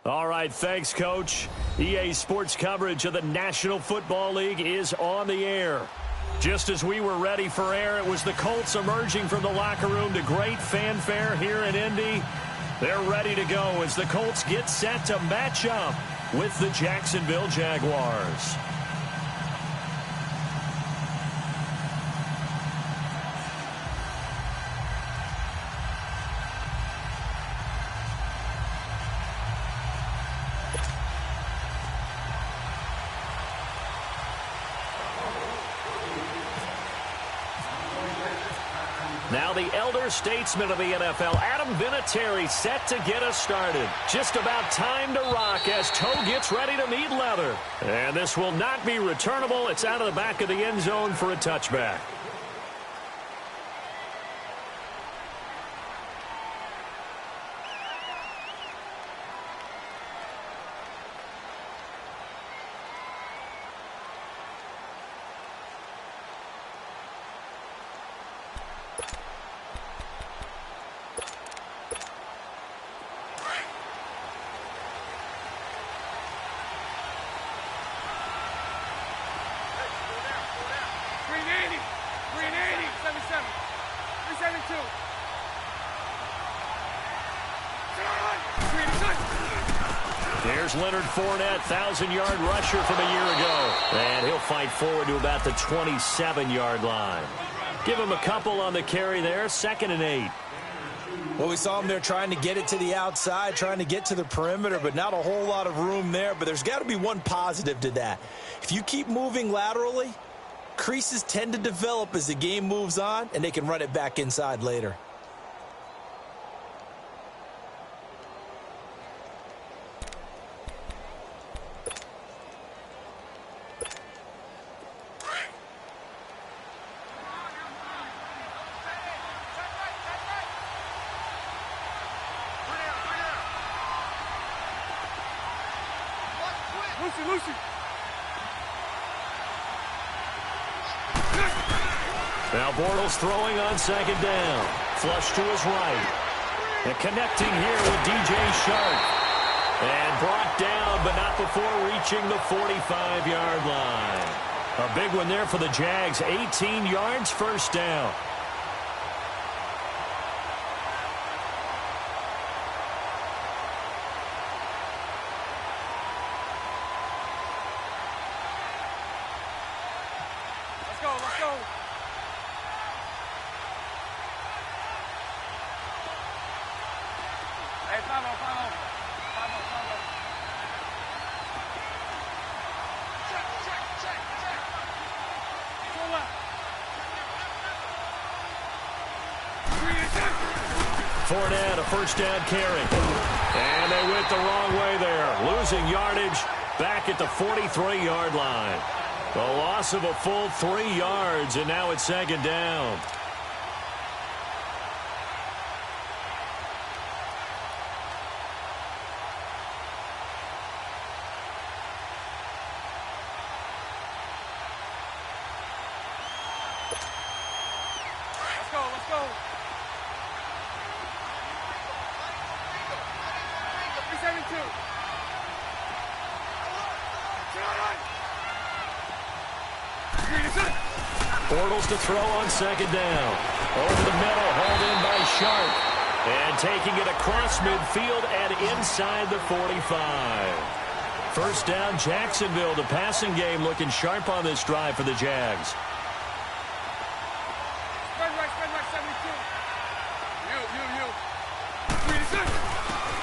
All right, thanks, Coach. EA Sports coverage of the National Football League is on the air. Just as we were ready for air, it was the Colts emerging from the locker room to great fanfare here in Indy. They're ready to go as the Colts get set to match up with the Jacksonville Jaguars. Now the elder statesman of the NFL, Adam Vinatieri, set to get us started. Just about time to rock as toe gets ready to meet leather. And this will not be returnable. It's out of the back of the end zone for a touchback. There's Leonard Fournette, 1,000-yard rusher from a year ago. And he'll fight forward to about the 27-yard line. Give him a couple on the carry there, 2nd and 8. Well, we saw him there trying to get it to the outside, trying to get to the perimeter, but not a whole lot of room there. But there's got to be one positive to that. If you keep moving laterally, creases tend to develop as the game moves on, and they can run it back inside later. Now Bortles throwing on 2nd down. Flush to his right. And connecting here with DJ Shark. And brought down, but not before reaching the 45-yard line. A big one there for the Jags. 18 yards, 1st down. Fournette, a 1st down carry. And they went the wrong way there. Losing yardage back at the 43-yard line. The loss of a full 3 yards, and now it's 2nd down. Let's go. 372. Bortles to throw on 2nd down. Over the middle, hauled in by Sharp. And taking it across midfield and inside the 45. 1st down, Jacksonville. The passing game looking sharp on this drive for the Jags.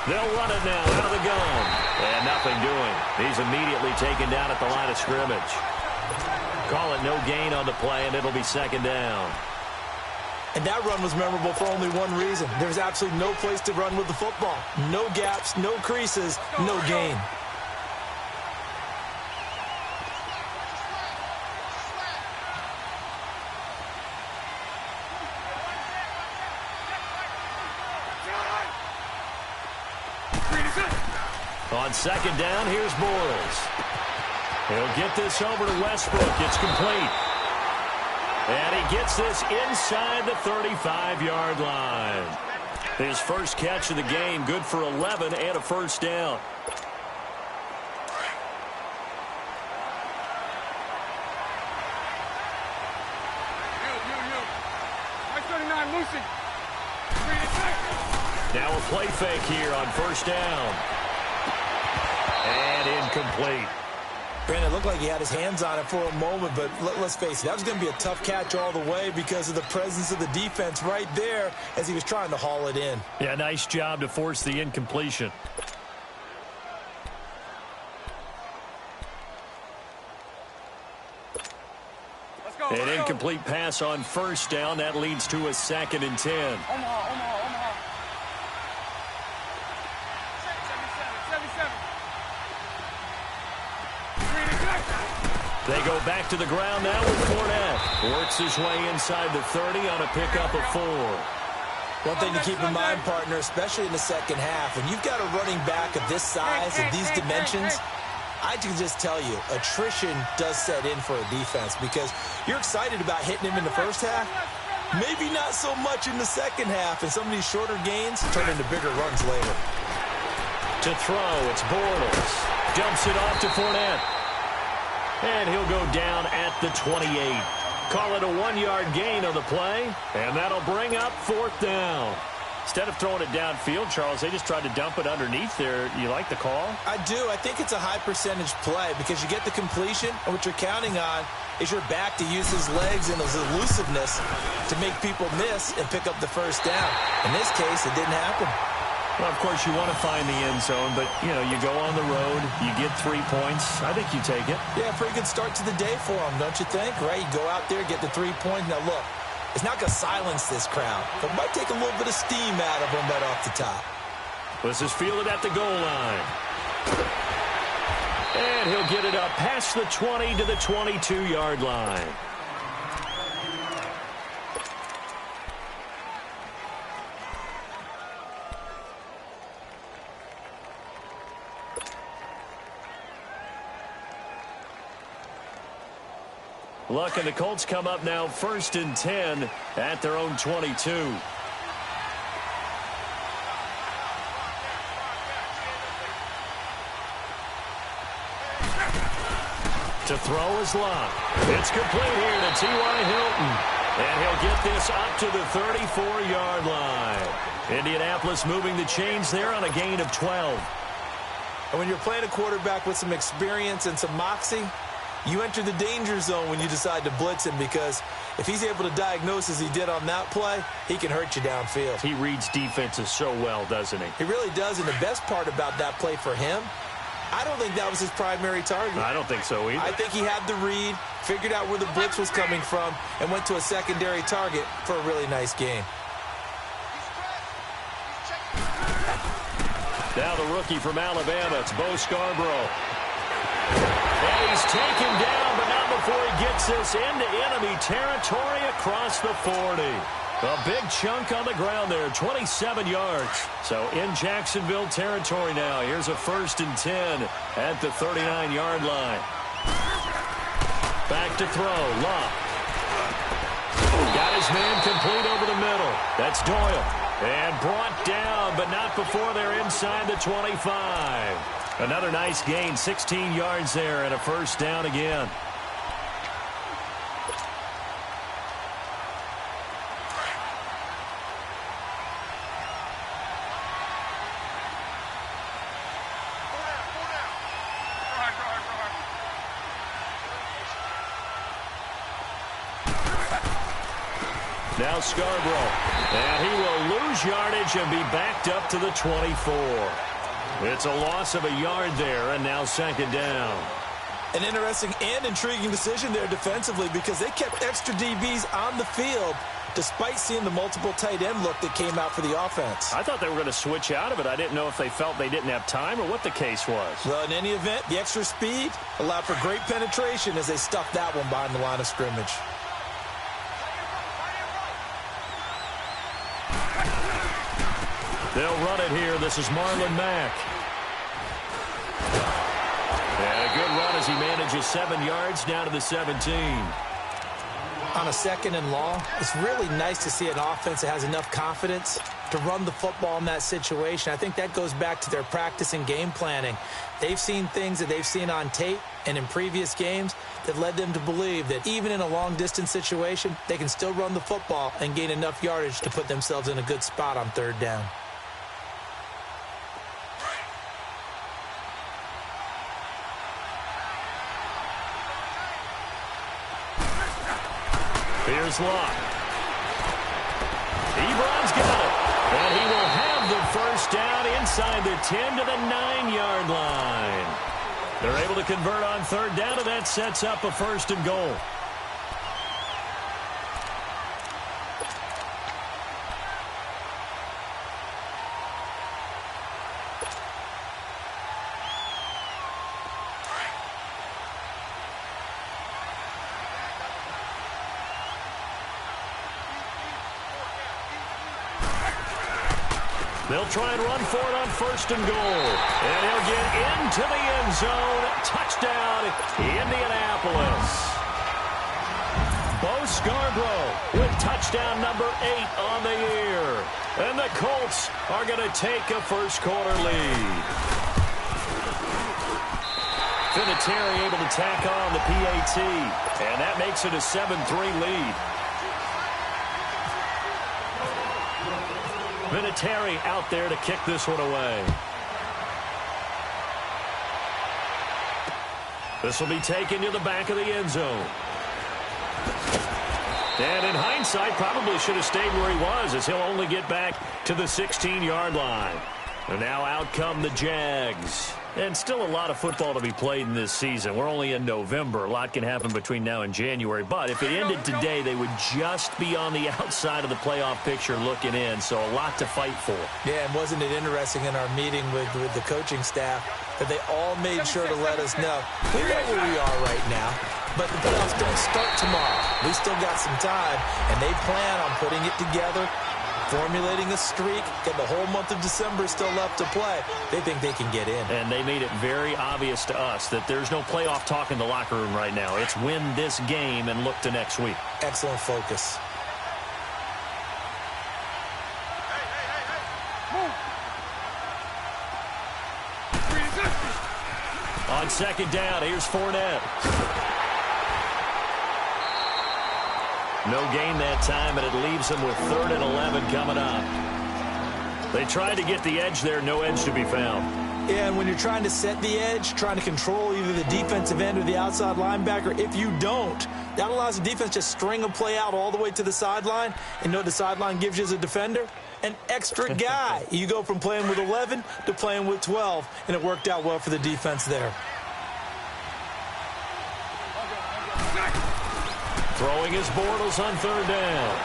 They'll run it now out of the gun. And nothing doing. He's immediately taken down at the line of scrimmage. Call it no gain on the play, and it'll be 2nd down. And that run was memorable for only one reason. There's absolutely no place to run with the football. No gaps, no creases, no gain. On 2nd down, here's Bortles. He'll get this over to Westbrook. It's complete. And he gets this inside the 35-yard line. His first catch of the game, good for 11 and a first down. Now a play fake here on first down. And incomplete. Brandon, it looked like he had his hands on it for a moment, but let's face it, that was going to be a tough catch all the way because of the presence of the defense right there as he was trying to haul it in. Yeah, nice job to force the incompletion. An incomplete pass on first down. That leads to a 2nd and 10. They go back to the ground now with Fournette. Works his way inside the 30 on a pickup of 4. One thing to keep in mind, partner, especially in the second half, when you've got a running back of this size, of these dimensions, I can just tell you, attrition does set in for a defense because you're excited about hitting him in the first half. Maybe not so much in the second half, and some of these shorter gains turn into bigger runs later. To throw, it's Bortles. Dumps it off to Fournette. And he'll go down at the 28. Call it a 1-yard gain on the play, and that'll bring up 4th down. Instead of throwing it downfield, Charles, they just tried to dump it underneath there. You like the call? I do. I think it's a high-percentage play because you get the completion, and what you're counting on is your back to use his legs and his elusiveness to make people miss and pick up the first down. In this case, it didn't happen. Well, of course, you want to find the end zone, but, you know, you go on the road, you get 3 points. I think you take it. Yeah, pretty good start to the day for him, don't you think? Right? You go out there, get the 3 points. Now, look, it's not going to silence this crowd, but it might take a little bit of steam out of them right off the top. This is fielded at the goal line. And he'll get it up past the 20 to the 22-yard line. Luck, and the Colts come up now 1st and 10 at their own 22. To throw is Locke. It's complete here to T.Y. Hilton. And he'll get this up to the 34-yard line. Indianapolis moving the chains there on a gain of 12. And when you're playing a quarterback with some experience and some moxie, you enter the danger zone when you decide to blitz him because if he's able to diagnose as he did on that play, he can hurt you downfield. He reads defenses so well, doesn't he? He really does, and the best part about that play for him, I don't think that was his primary target. I don't think so either. I think he had the read, figured out where the blitz was coming from, and went to a secondary target for a really nice gain. Now the rookie from Alabama, it's Bo Scarborough. And he's taken down, but not before he gets this into enemy territory across the 40. A big chunk on the ground there, 27 yards. So in Jacksonville territory now. Here's a 1st and 10 at the 39-yard line. Back to throw, Locke. Got his man complete over the middle. That's Doyle. And brought down, but not before they're inside the 25. Another nice gain, 16 yards there, and a 1st down again. Now Scarborough, and he will lose yardage and be backed up to the 24. It's a loss of a yard there, and now 2nd down. An interesting and intriguing decision there defensively because they kept extra DBs on the field despite seeing the multiple tight end look that came out for the offense. I thought they were going to switch out of it. I didn't know if they felt they didn't have time or what the case was. Well, in any event, the extra speed allowed for great penetration as they stuffed that one behind the line of scrimmage. They'll run it here. This is Marlon Mack. And a good run as he manages 7 yards down to the 17. On a 2nd and long, it's really nice to see an offense that has enough confidence to run the football in that situation. I think that goes back to their practice and game planning. They've seen things that they've seen on tape and in previous games that led them to believe that even in a long-distance situation, they can still run the football and gain enough yardage to put themselves in a good spot on third down. Here's Luck. Ebron's got it. And he will have the first down inside the 10 to the 9-yard line. They're able to convert on third down, and that sets up a first and goal. They'll try and run for it on first and goal. And he'll get into the end zone. Touchdown, Indianapolis. Bo Scarborough with touchdown number 8 on the year. And the Colts are going to take a first-quarter lead. Vinatieri able to tack on the PAT. And that makes it a 7-3 lead. Vinatieri out there to kick this one away. This will be taken to the back of the end zone. And in hindsight, probably should have stayed where he was, as he'll only get back to the 16-yard line. And now out come the Jags. And still a lot of football to be played in this season. We're only in November. A lot can happen between now and January. But if it ended today, they would just be on the outside of the playoff picture looking in. So a lot to fight for. Yeah, and wasn't it interesting in our meeting with the coaching staff that they all made sure to let us know, we know where we are right now, but the playoffs don't start tomorrow. We still got some time, and they plan on putting it together, formulating a streak, get the whole month of December still left to play. They think they can get in. And they made it very obvious to us that there's no playoff talk in the locker room right now. It's win this game and look to next week. Excellent focus. On second down, here's Fournette. No gain that time, and it leaves them with 3rd and 11 coming up. They tried to get the edge there, no edge to be found. Yeah, and when you're trying to set the edge, trying to control either the defensive end or the outside linebacker, if you don't, that allows the defense to string a play out all the way to the sideline. And know what the sideline gives you as a defender? An extra guy. You go from playing with 11 to playing with 12, and it worked out well for the defense there. Throwing his Bortles on third down.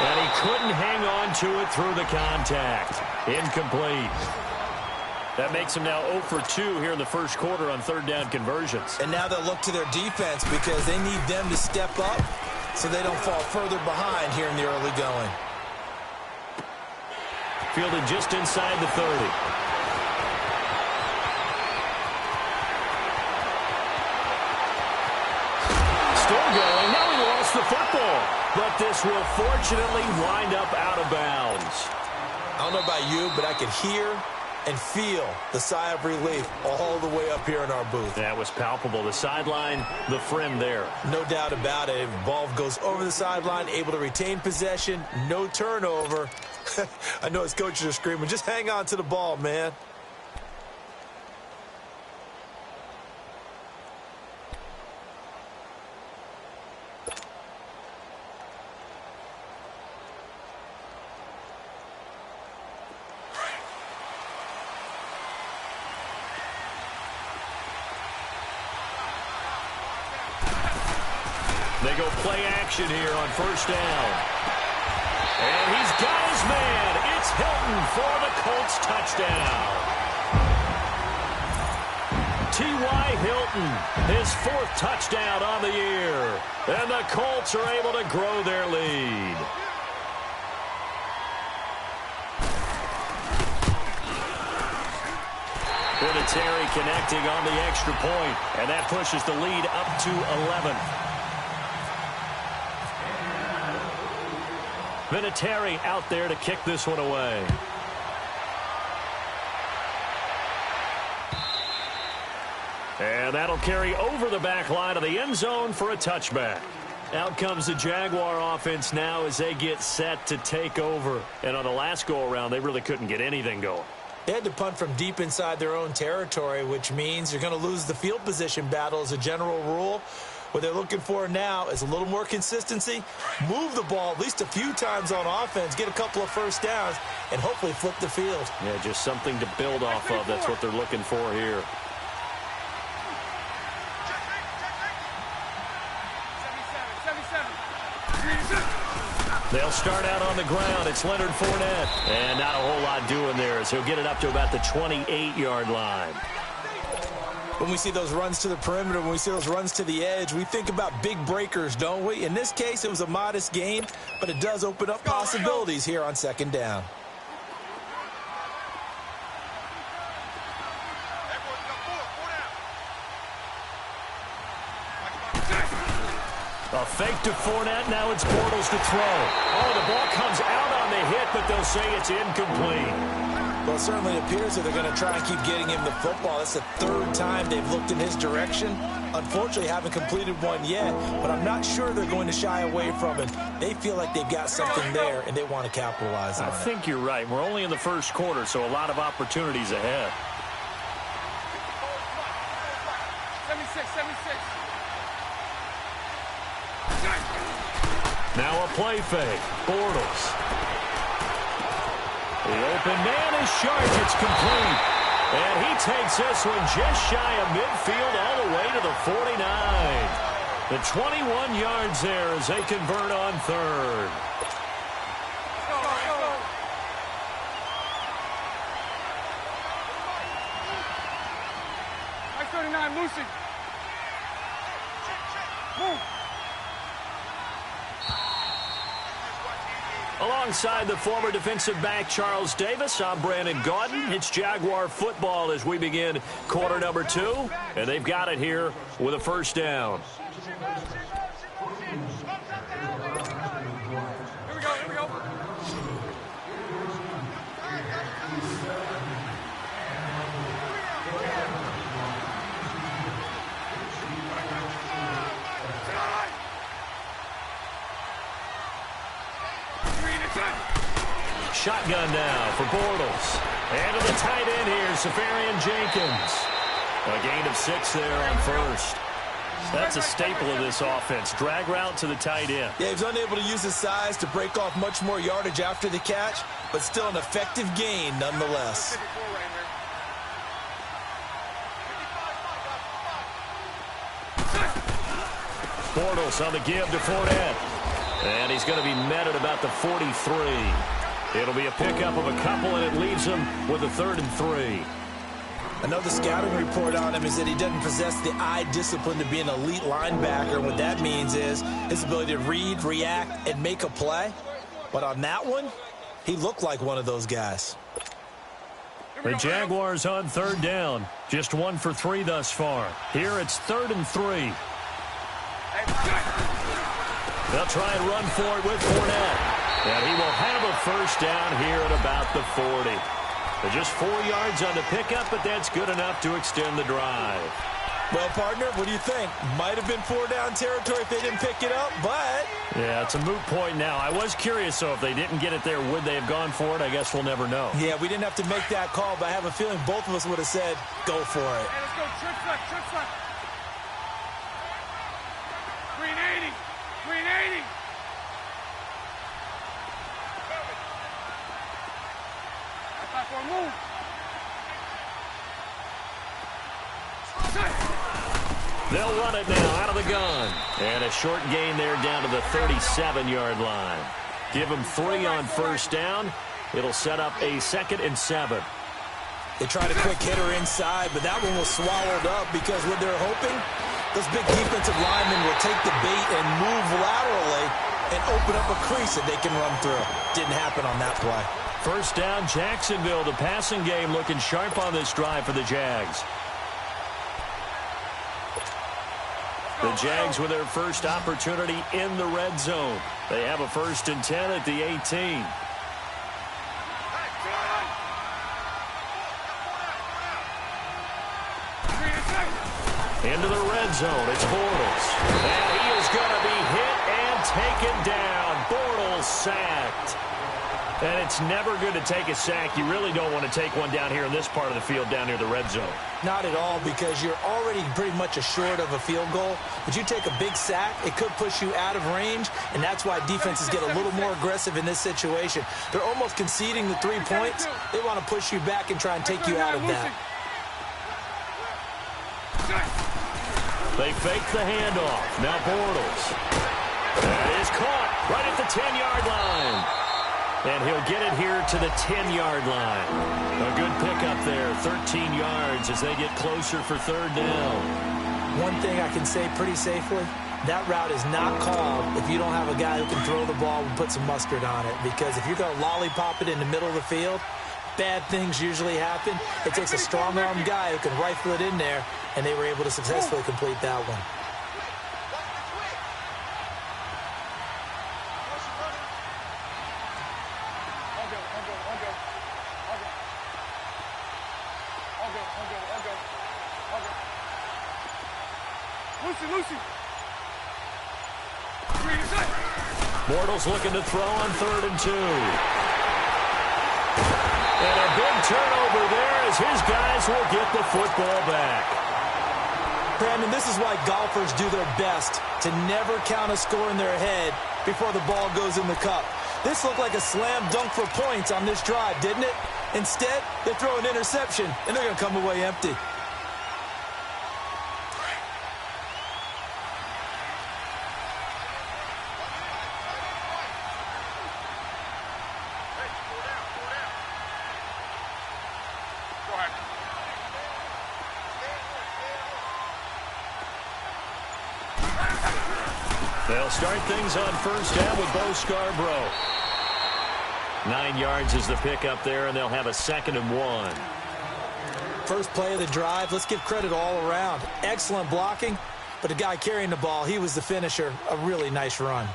And he couldn't hang on to it through the contact. Incomplete. That makes him now 0 for 2 here in the first quarter on third down conversions. And now they'll look to their defense because they need them to step up so they don't fall further behind here in the early going. Fielded just inside the 30. Still going. Now he lost the football. But this will fortunately wind up out of bounds. I don't know about you, but I could hear and feel the sigh of relief all the way up here in our booth. That was palpable. The sideline, the friend there. No doubt about it. Ball goes over the sideline, able to retain possession, no turnover. I know his coaches are screaming, just hang on to the ball, man. They go play action here on first down. And he's got his man. It's Hilton for the Colts touchdown. T.Y. Hilton, his 4th touchdown on the year. And the Colts are able to grow their lead. Vinatieri connecting on the extra point, and that pushes the lead up to 11. Vinatieri out there to kick this one away. And that'll carry over the back line of the end zone for a touchback. Out comes the Jaguar offense now as they get set to take over. And on the last go-around, they really couldn't get anything going. They had to punt from deep inside their own territory, which means you're going to lose the field position battle as a general rule. What they're looking for now is a little more consistency, move the ball at least a few times on offense, get a couple of first downs, and hopefully flip the field. Yeah, just something to build off of. That's what they're looking for here. They'll start out on the ground. It's Leonard Fournette. And not a whole lot doing there as he'll get it up to about the 28-yard line. When we see those runs to the perimeter, when we see those runs to the edge, we think about big breakers, don't we? In this case, it was a modest gain, but it does open up possibilities here on second down. A fake to Fournette. Now it's Bortles to throw. Oh, the ball comes out on the hit, but they'll say it's incomplete. Well, it certainly appears that they're going to try and keep getting him the football. That's the third time they've looked in his direction. Unfortunately, haven't completed one yet, but I'm not sure they're going to shy away from it. They feel like they've got something there, and they want to capitalize on it. I think you're right. We're only in the first quarter, so a lot of opportunities ahead. 76. Now a play fake. Bortles. The open man is sharp. It's complete. And he takes this one just shy of midfield all the way to the 49. The 21 yards there as they convert on third. Lucy. Move. Alongside the former defensive back Charles Davis, I'm Brandon Gaudin. It's Jaguar football as we begin quarter number 2. And they've got it here with a first down. Here we go. Shotgun now for Bortles. And to the tight end here, Safarian Jenkins. A gain of 6 there on first. That's a staple of this offense. Drag route to the tight end. Yeah, he's unable to use his size to break off much more yardage after the catch, but still an effective gain nonetheless. Bortles on the give to Fournette. And he's going to be met at about the 43. It'll be a pickup of a couple, and it leaves him with a 3rd and 3. Another scouting report on him is that he doesn't possess the eye discipline to be an elite linebacker. What that means is his ability to read, react, and make a play. But on that one, he looked like one of those guys. The Jaguars on 3rd down. Just 1 for 3 thus far. Here it's 3rd and 3. They'll try and run for it with Fournette. And he will have a first down here at about the 40. They're just 4 yards on the pickup, but that's good enough to extend the drive. Well, partner, what do you think? Might have been 4-down territory if they didn't pick it up, but... Yeah, it's a moot point now. I was curious, so if they didn't get it there, would they have gone for it? I guess we'll never know. Yeah, we didn't have to make that call, but I have a feeling both of us would have said, go for it. Hey, let's go. Trips left. Green 80. Move. They'll run it now out of the gun. And a short gain there down to the 37-yard line. Give them 3 on first down. It'll set up a 2nd and 7. They tried a quick hitter inside, but that one was swallowed up because what they're hoping, those big defensive linemen will take the bait and move laterally and open up a crease that they can run through. Didn't happen on that play. First down, Jacksonville. The passing game looking sharp on this drive for the Jags. The Jags with their first opportunity in the red zone. They have a 1st and 10 at the 18. Into the red zone. It's Bortles. And he is going to be hit and taken down. Bortles sacked. And it's never good to take a sack. You really don't want to take one down here in this part of the field down near the red zone. Not at all, because you're already pretty much assured of a field goal. But you take a big sack, it could push you out of range, and that's why defenses get a little more aggressive in this situation. They're almost conceding the 3 points. They want to push you back and try and take you out of that. They fake the handoff. Now Bortles. That is caught right at the 10-yard line. And he'll get it here to the 10-yard line. A good pickup there, 13 yards as they get closer for 3rd down. One thing I can say pretty safely, that route is not called if you don't have a guy who can throw the ball and put some mustard on it. Because if you're going to lollipop it in the middle of the field, bad things usually happen. It takes a strong-armed guy who can rifle it in there, and they were able to successfully complete that one. Bortles looking to throw on 3rd and 2. And a big turnover there as his guys will get the football back. Brandon, this is why golfers do their best to never count a score in their head before the ball goes in the cup. This looked like a slam dunk for points on this drive, didn't it? Instead, they throw an interception, and they're going to come away empty. They'll start things on 1st down with Bo Scarborough. 9 yards is the pickup there, and they'll have a 2nd and 1. First play of the drive, let's give credit all around. Excellent blocking, but the guy carrying the ball, he was the finisher. A really nice run.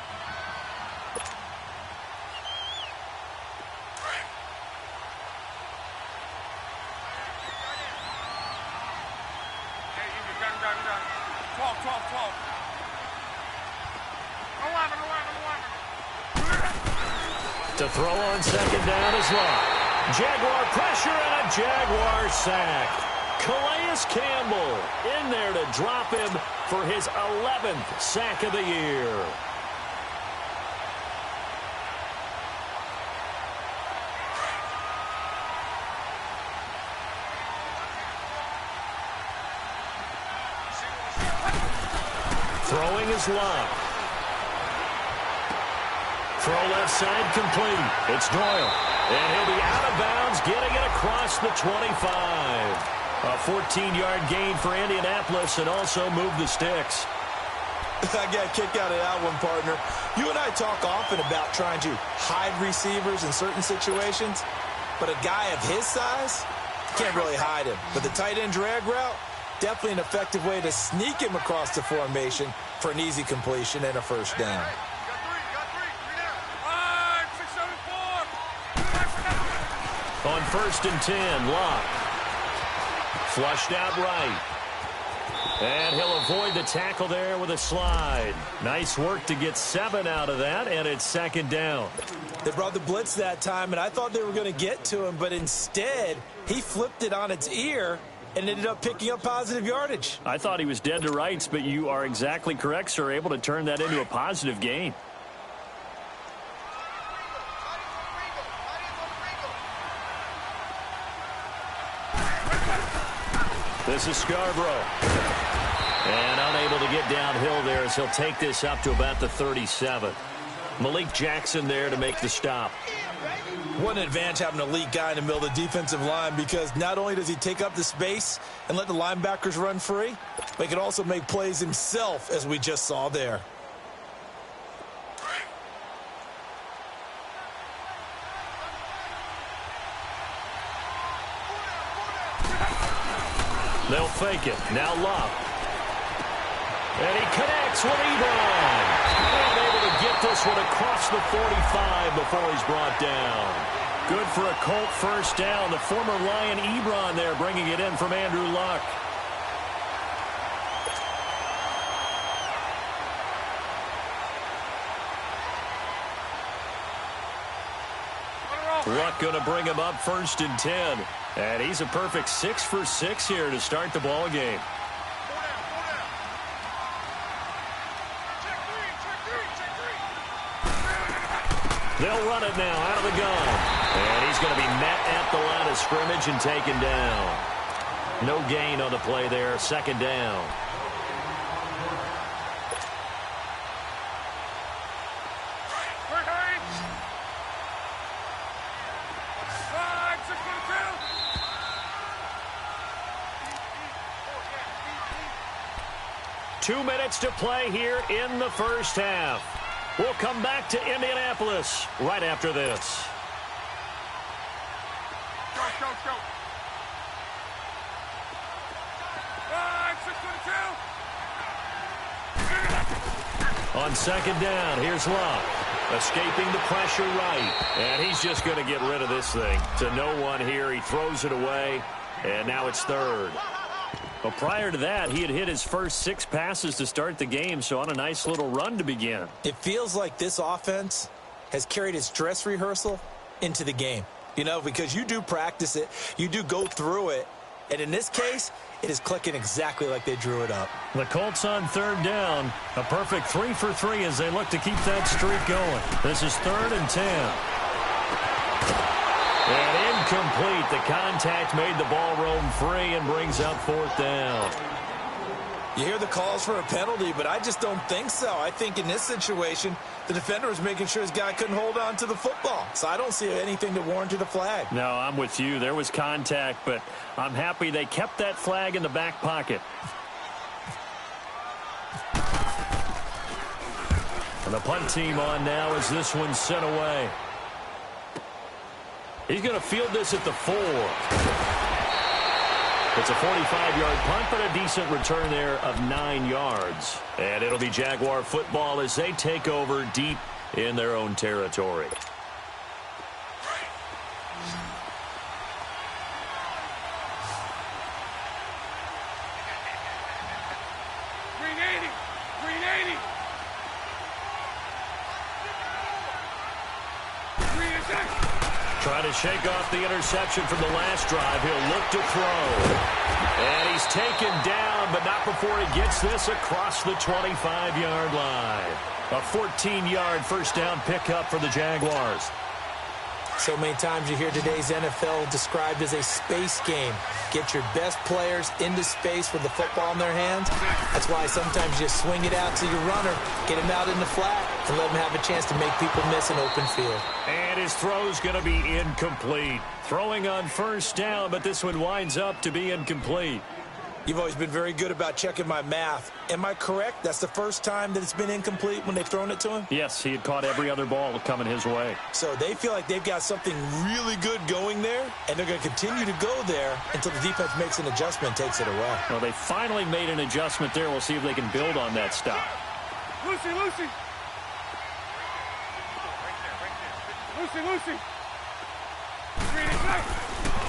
To throw on 2nd down is Locke. Jaguar pressure and a Jaguar sack. Calais Campbell in there to drop him for his 11th sack of the year. Throwing is Locke. Throw left side complete. It's Doyle. And he'll be out of bounds, getting it across the 25. A 14-yard gain for Indianapolis and also move the sticks. I got a kick out of that one, partner. You and I talk often about trying to hide receivers in certain situations, but a guy of his size, can't really hide him. But the tight end drag route, definitely an effective way to sneak him across the formation for an easy completion and a 1st down. On 1st and 10, Locke. Flushed out right. And he'll avoid the tackle there with a slide. Nice work to get 7 out of that, and it's 2nd down. They brought the blitz that time, and I thought they were going to get to him, but instead, he flipped it on its ear and ended up picking up positive yardage. I thought he was dead to rights, but you are exactly correct, sir, able to turn that into a positive gain. This is Scarborough. And unable to get downhill there as he'll take this up to about the 37. Malik Jackson there to make the stop. What an advantage having an elite guy in the middle of the defensive line, because not only does he take up the space and let the linebackers run free, but he can also make plays himself, as we just saw there. They'll fake it. Now Locke. And he connects with Ebron. And able to get this one across the 45 before he's brought down. Good for a Colt first down. The former Lion Ebron there bringing it in from Andrew Luck. Luck going to bring him up 1st and 10. And he's a perfect 6 for 6 here to start the ball game. They'll run it now out of the gun. And he's going to be met at the line of scrimmage and taken down. No gain on the play there. 2nd down. Two minutes to play here in the first half. We'll come back to Indianapolis right after this. Go, go, go. 5, 6, 2. On 2nd down, here's Luck. Escaping the pressure right. And he's just going to get rid of this thing. To no one here. He throws it away. And now it's 3rd. Well, prior to that, he had hit his first 6 passes to start the game, so on a nice little run to begin. It feels like this offense has carried its dress rehearsal into the game. You know, because you do practice it, you do go through it, and in this case, it is clicking exactly like they drew it up. The Colts on 3rd down. A perfect 3 for 3 as they look to keep that streak going. This is 3rd and 10. And incomplete. The contact made the ball roam free and brings up 4th down. You hear the calls for a penalty, but I just don't think so. I think in this situation, the defender was making sure his guy couldn't hold on to the football. So I don't see anything to warrant a flag. No, I'm with you. There was contact, but I'm happy they kept that flag in the back pocket. And the punt team on now as this one's sent away. He's going to field this at the 4. It's a 45-yard punt, but a decent return there of 9 yards. And it'll be Jaguar football as they take over deep in their own territory. Trying to shake off the interception from the last drive. He'll look to throw. And he's taken down, but not before he gets this across the 25-yard line. A 14-yard first down pickup for the Jaguars. So many times you hear today's NFL described as a space game. Get your best players into space with the football in their hands. That's why sometimes you just swing it out to your runner, get him out in the flat, and let him have a chance to make people miss an open field. And his throw's going to be incomplete. Throwing on first down, but this one winds up to be incomplete. You've always been very good about checking my math. Am I correct? That's the first time that it's been incomplete when they've thrown it to him? Yes, he had caught every other ball coming his way. So they feel like they've got something really good going there, and they're going to continue to go there until the defense makes an adjustment and takes it away. Well, they finally made an adjustment there. We'll see if they can build on that stop. Lucy, Lucy. Lucy, Lucy.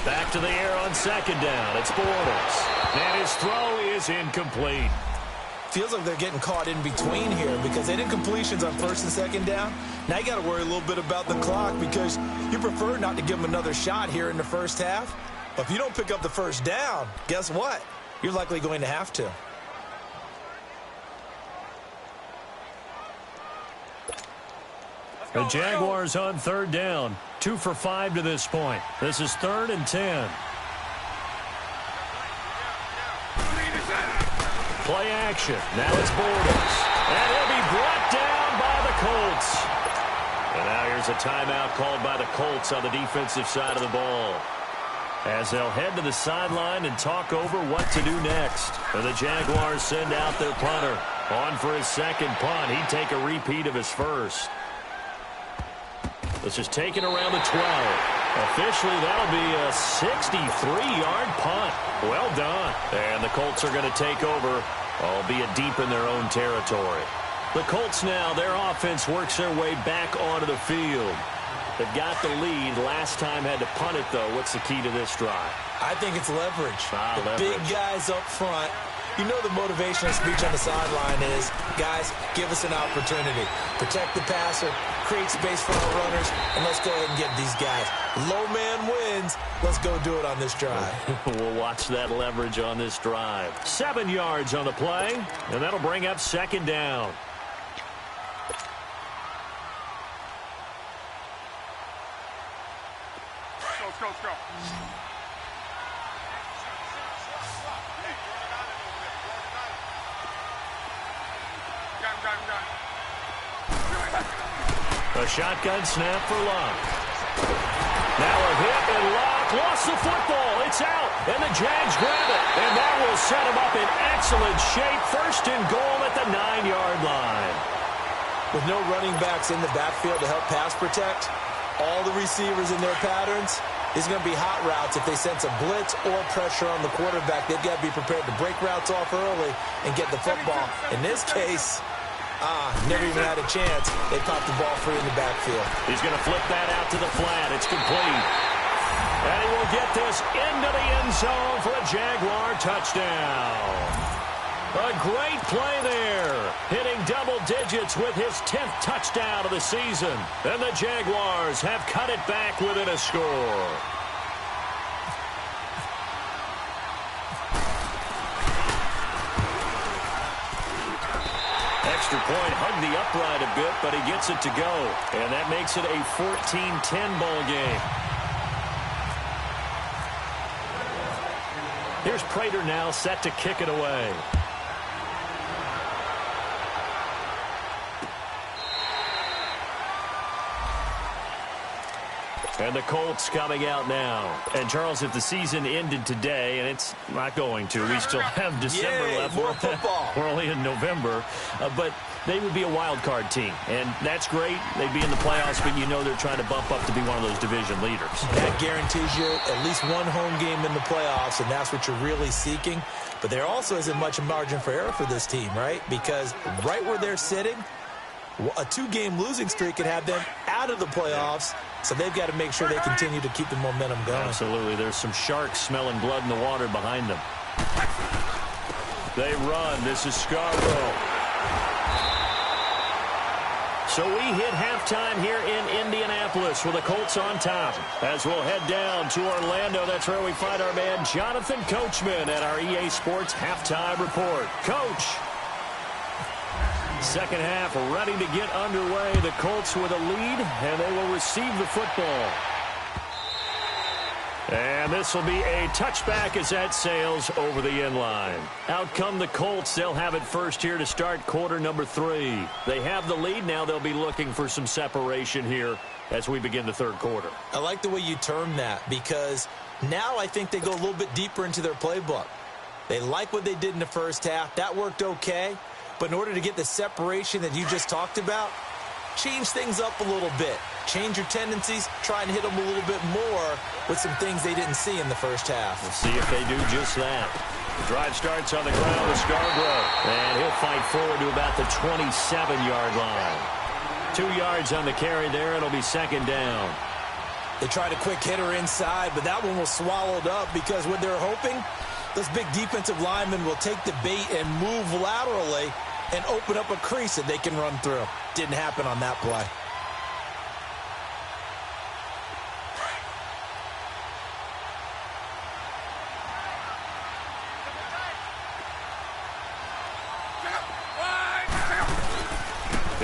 Back to the air on second down. It's Bortles. And his throw is incomplete. Feels like they're getting caught in between here because they did completions on first and second down. Now you got to worry a little bit about the clock because you prefer not to give them another shot here in the first half. But if you don't pick up the first down, guess what? You're likely going to have to. The Jaguars on third down. 2 for 5 to this point. This is 3rd and 10. Play action. Now it's Bortles. And he'll be brought down by the Colts. And now here's a timeout called by the Colts on the defensive side of the ball, as they'll head to the sideline and talk over what to do next. And the Jaguars send out their punter. On for his second punt. He'd take a repeat of his first. This is taken around the 12. Officially, that'll be a 63-yard punt. Well done. And the Colts are going to take over, albeit deep in their own territory. The Colts now, their offense works their way back onto the field. They've got the lead. Last time had to punt it, though. What's the key to this drive? I think it's leverage. Leverage. Big guys up front. You know the motivational speech on the sideline is, guys, give us an opportunity. Protect the passer, create space for our runners, and let's go ahead and get these guys. Low man wins. Let's go do it on this drive. We'll watch that leverage on this drive. 7 yards on the play, and that'll bring up second down. Go. A shotgun snap for Luck. Now a hit, and Luck lost the football. It's out, and the Jags grab it. And that will set him up in excellent shape. First and goal at the 9-yard line. With no running backs in the backfield to help pass protect, all the receivers in their patterns, these are going to be hot routes. If they sense a blitz or pressure on the quarterback, they've got to be prepared to break routes off early and get the football. In this case, never even had a chance. They popped the ball free in the backfield. He's going to flip that out to the flat. It's complete. And he will get this into the end zone for a Jaguar touchdown. A great play there, hitting double digits with his 10th touchdown of the season. And the Jaguars have cut it back within a score. Extra point, hugged the upright a bit, but he gets it to go. And that makes it a 14-10 ball game. Here's Prater now set to kick it away. And the Colts coming out now. And, Charles, if the season ended today, and it's not going to, we still have December left. More football. We're only in November. But they would be a wild card team. And that's great. They'd be in the playoffs, but you know they're trying to bump up to be one of those division leaders. That guarantees you at least one home game in the playoffs, and that's what you're really seeking. But there also isn't much margin for error for this team, right? Because right where they're sitting, a 2-game losing streak could have them out of the playoffs, so they've got to make sure they continue to keep the momentum going. Absolutely. There's some sharks smelling blood in the water behind them. They run. This is Scarborough. So we hit halftime here in Indianapolis with the Colts on top. As we'll head down to Orlando, that's where we find our man Jonathan Coachman at our EA Sports Halftime Report. Coach. Second half ready to get underway. The Colts with a lead, and they will receive the football. And this will be a touchback as that sails over the end line. Out come the Colts. They'll have it first here to start quarter number 3. They have the lead. Now they'll be looking for some separation here as we begin the third quarter. I like the way you term that, because now I think they go a little bit deeper into their playbook. They like what they did in the first half. That worked okay. But in order to get the separation that you just talked about, change things up a little bit. Change your tendencies. Try and hit them a little bit more with some things they didn't see in the first half. We'll see if they do just that. The drive starts on the ground with Scarborough. And he'll fight forward to about the 27-yard line. 2 yards on the carry there. It'll be second down. They tried a quick hitter inside, but that one was swallowed up because what they're hoping, those big defensive linemen will take the bait and move laterally and open up a crease that they can run through. Didn't happen on that play.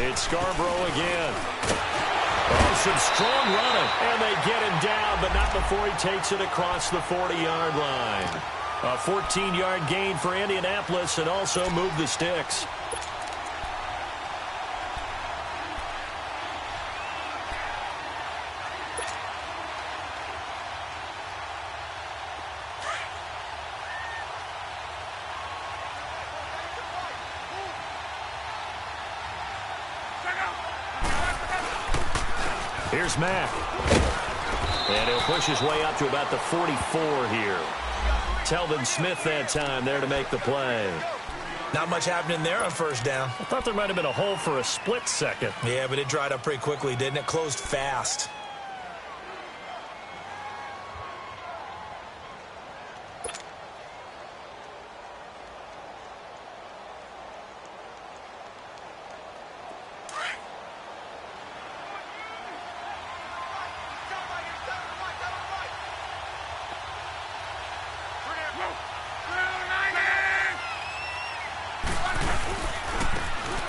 It's Scarborough again. Oh, some strong running. And they get him down, but not before he takes it across the 40-yard line. A 14-yard gain for Indianapolis, and also move the sticks. Here's Here's Mack. And he'll push his way up to about the 44 here. Telvin Smith that time there to make the play. Not much happening there on first down. I thought there might have been a hole for a split second. Yeah, but it dried up pretty quickly, didn't it? Closed fast.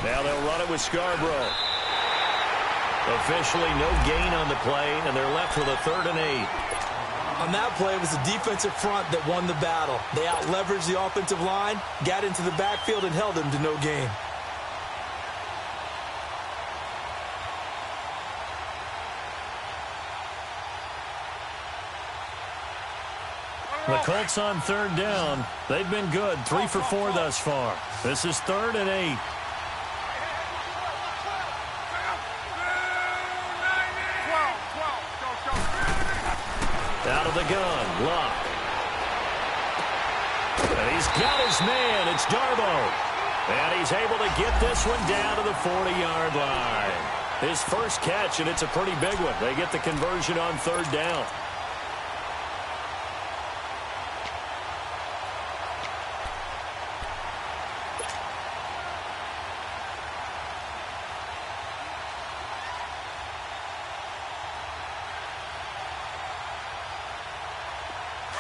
Now they'll run it with Scarborough. Officially no gain on the play, and they're left with a 3rd and 8. On that play, it was the defensive front that won the battle. They out-leveraged the offensive line, got into the backfield, and held them to no gain. The Colts on 3rd down. They've been good, 3 for 4 thus far. This is 3rd and 8. Out of the gun, Luck. And he's got his man. It's Darbo. And he's able to get this one down to the 40-yard line. His first catch, and it's a pretty big one. They get the conversion on 3rd down.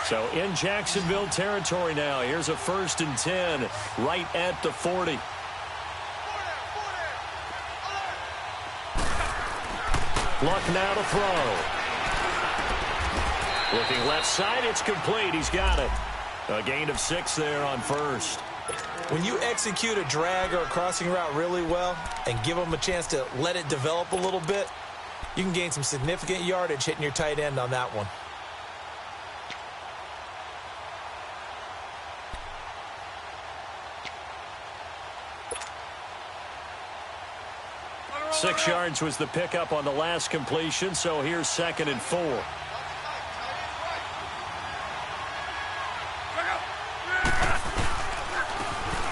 So in Jacksonville territory now. Here's a 1st and 10 right at the 40. Luck now to throw. Looking left side, it's complete. He's got it. A gain of 6 there on 1st. When you execute a drag or a crossing route really well and give them a chance to let it develop a little bit, you can gain some significant yardage hitting your tight end on that one. 6 yards was the pickup on the last completion, so here's 2nd and 4.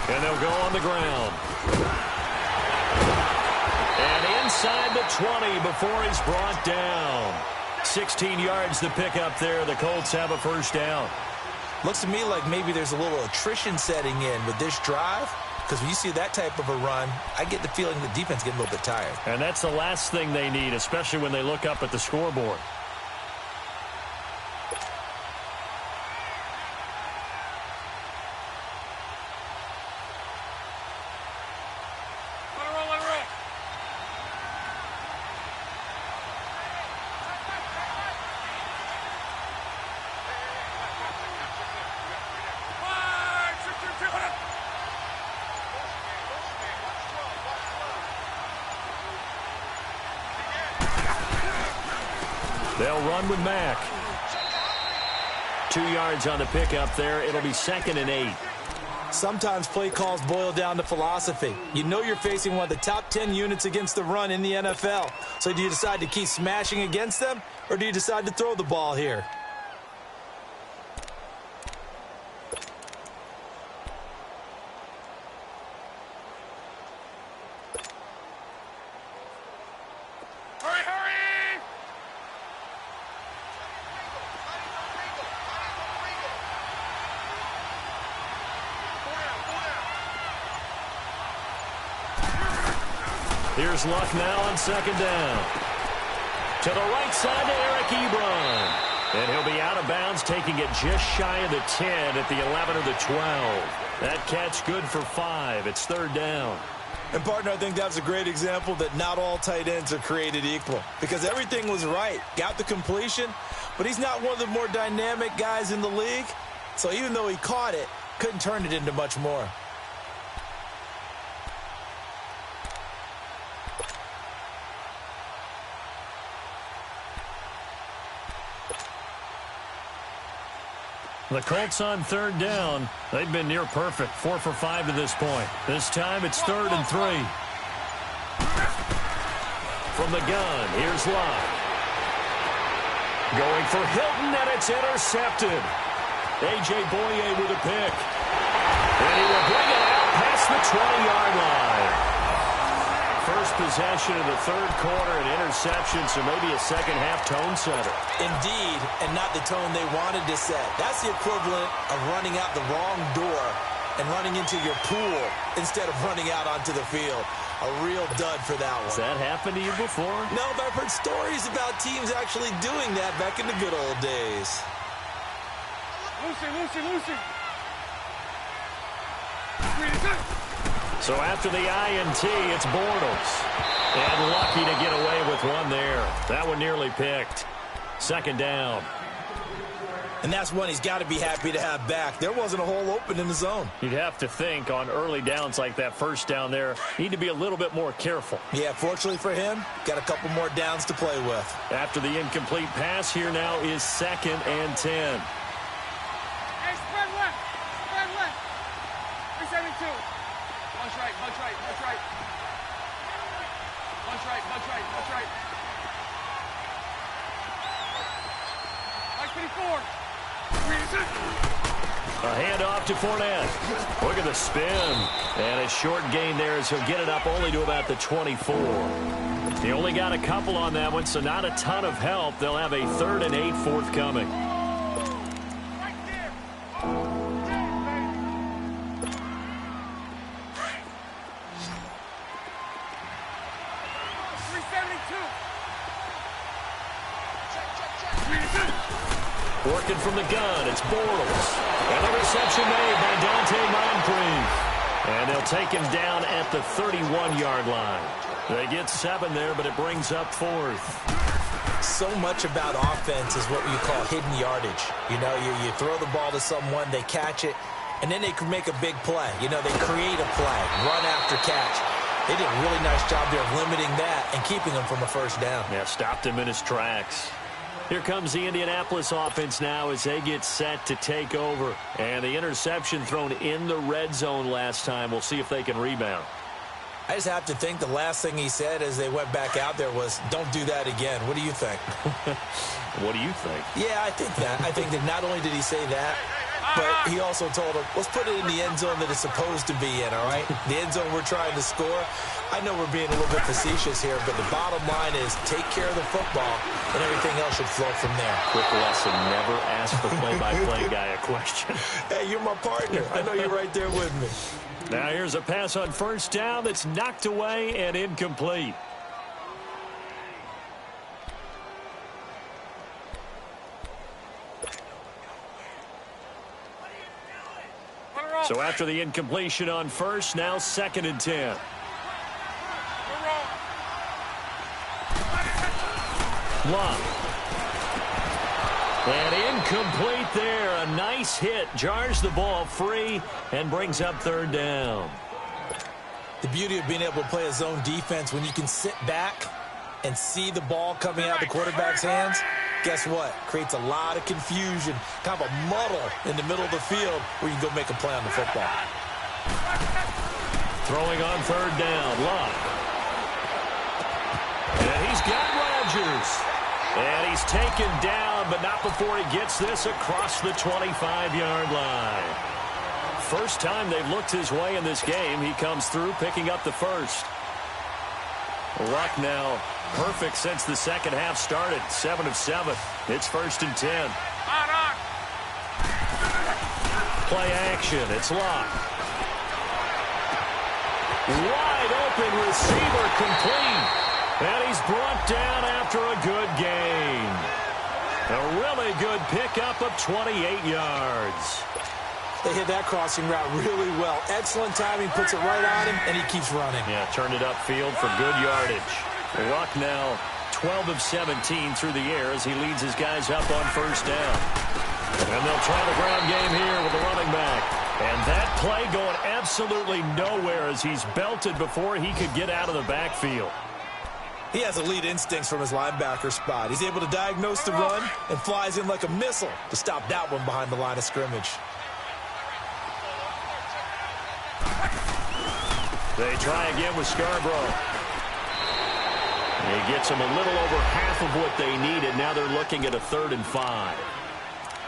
And they'll go on the ground. And inside the 20 before he's brought down. 16 yards the pickup there. The Colts have a 1st down. Looks to me like maybe there's a little attrition setting in with this drive. Because when you see that type of a run, I get the feeling the defense getting a little bit tired. And that's the last thing they need, especially when they look up at the scoreboard. They'll run with Mack. 2 yards on the pickup there. It'll be 2nd and 8. Sometimes play calls boil down to philosophy. You know you're facing one of the top 10 units against the run in the NFL. So do you decide to keep smashing against them, or do you decide to throw the ball here? Here's Luck now on 2nd down. To the right side to Eric Ebron. And he'll be out of bounds, taking it just shy of the 10 at the 11 or the 12. That catch good for 5. It's 3rd down. And, partner, I think that's a great example that not all tight ends are created equal. Because everything was right. Got the completion, but he's not one of the more dynamic guys in the league. So even though he caught it, couldn't turn it into much more. The Colts on 3rd down. They've been near perfect. 4 for 5 to this point. This time it's 3rd and 3. From the gun, here's Luck. Going for Hilton, and it's intercepted. A.J. Boye with a pick. And he will bring it out past the 20-yard line. First possession of the third quarter, an interception, so maybe a second-half tone setter. Indeed, and not the tone they wanted to set. That's the equivalent of running out the wrong door and running into your pool instead of running out onto the field. A real dud for that one. Has that happened to you before? No, but I've heard stories about teams actually doing that back in the good old days. Lucy. So after the INT, it's Bortles. And lucky to get away with one there. That one nearly picked. Second down. And that's one he's got to be happy to have back. There wasn't a hole open in the zone. You'd have to think on early downs like that first down there, need to be a little bit more careful. Yeah, fortunately for him, got a couple more downs to play with. After the incomplete pass, here now is 2nd and 10. Hey, spread left. 372. Bunch right. Bunch right. Mike 54. A handoff to Fournette. Look at the spin. And a short gain there as he'll get it up only to about the 24. He only got a couple on that one, so not a ton of help. They'll have a 3rd and 8 forthcoming. Right there. 372. Working from the gun, it's Bortles. An interception made by m19. And they'll take him down at the 31-yard line. They get 7 there, but it brings up 4th. So much about offense is what you call hidden yardage. You know, you throw the ball to someone, they catch it, and then they can make a big play. You know, they create a play, run after catch. They did a really nice job there of limiting that and keeping him from a first down. Yeah, stopped him in his tracks. Here comes the Indianapolis offense now as they get set to take over. And the interception thrown in the red zone last time. We'll see if they can rebound. I just have to think the last thing he said as they went back out there was, don't do that again. What do you think? What do you think? Yeah, I think that. I think that not only did he say that, but he also told him, let's put it in the end zone that it's supposed to be in, all right? The end zone we're trying to score. I know we're being a little bit facetious here, but the bottom line is take care of the football, and everything else should flow from there. Quick lesson, never ask the play-by-play guy a question. Hey, you're my partner. I know you're right there with me. Now here's a pass on first down that's knocked away and incomplete. So after the incompletion on first, now 2nd and 10. Love. And incomplete there. A nice hit. Jars the ball free and brings up 3rd down. The beauty of being able to play a zone defense when you can sit back and see the ball coming out of the quarterback's hands, guess what? Creates a lot of confusion, kind of a muddle in the middle of the field where you can go make a play on the football. Throwing on 3rd down, Luck. And he's got Rodgers. And he's taken down, but not before he gets this across the 25-yard line. First time they've looked his way in this game. He comes through, picking up the first. Luck now perfect since the second half started. 7 of 7. It's 1st and 10. Play action. It's Luck. Wide open receiver complete. And he's brought down after a good gain. A really good pickup of 28 yards. They hit that crossing route really well. Excellent timing, puts it right on him, and he keeps running. Yeah, turned it upfield for good yardage. Luck now 12 of 17 through the air as he leads his guys up on first down. And they'll try the ground game here with the running back. And that play going absolutely nowhere as he's belted before he could get out of the backfield. He has elite instincts from his linebacker spot. He's able to diagnose the run and flies in like a missile to stop that one behind the line of scrimmage. They try again with Scarborough. He gets them a little over half of what they needed. Now they're looking at a 3rd and 5.